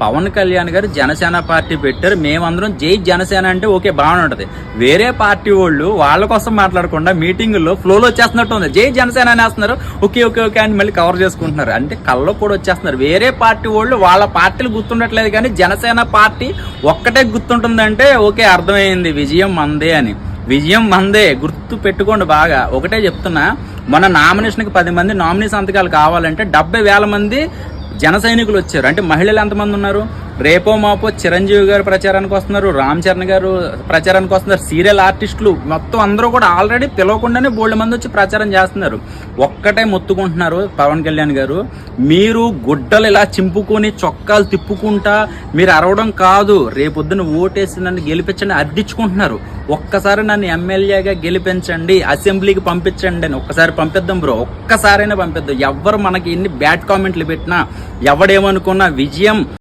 పవన్ కళ్యాణ్ గారు జనసేన పార్టీ పెట్టారు, మేమందరం జై జనసేన అంటే ఓకే బాగానే ఉంటది. వేరే పార్టీ వాళ్ళు వాళ్ళ కోసం మాట్లాడకుండా మీటింగుల్లో ఫ్లోలో వచ్చేస్తున్నట్టు ఉంది. జై జనసేన అనేస్తున్నారు, ఓకే ఓకే ఓకే అని మళ్ళీ కవర్ చేసుకుంటున్నారు. అంటే కళ్ళలో కూడా వచ్చేస్తున్నారు. వేరే పార్టీ వాళ్ళు వాళ్ళ పార్టీలు గుర్తుండట్లేదు, కానీ జనసేన పార్టీ ఒక్కటే గుర్తుంటుందంటే ఓకే అర్థమైంది, విజయం మందే అని. విజయం మందే, గుర్తు పెట్టుకోండి బాగా. ఒకటే చెప్తున్నా, మన నామినేషన్కి 10 మంది నామినీ సంతకాలు కావాలంటే 70,000 మంది జన సైనికులు వచ్చారు. అంటే మహిళలు ఎంతమంది ఉన్నారు? రేపో మాపో చిరంజీవి గారు ప్రచారానికి వస్తున్నారు, రామ్ చరణ్ గారు ప్రచారానికి వస్తున్నారు, సీరియల్ ఆర్టిస్టులు మొత్తం అందరూ కూడా ఆల్రెడీ పిలవకుండానే బోల్డ్ మంది వచ్చి ప్రచారం చేస్తున్నారు. ఒక్కటే మొత్తుకుంటున్నారు పవన్ కళ్యాణ్ గారు, మీరు గుడ్డలు ఇలా చింపుకొని చొక్కాలు తిప్పుకుంటా మీరు అరవడం కాదు, రేపొద్దున ఓటేసి నన్ను గెలిపించండి అర్థించుకుంటున్నారు. ఒక్కసారి నన్ను ఎమ్మెల్యేగా గెలిపించండి, అసెంబ్లీకి పంపించండి అని ఒక్కసారి పంపిద్దాం బ్రో, ఒక్కసారైనా పంపిద్దాం. ఎవరు మనకి ఎన్ని బ్యాడ్ కామెంట్లు పెట్టినా, ఎవడేమనుకున్నా విజయం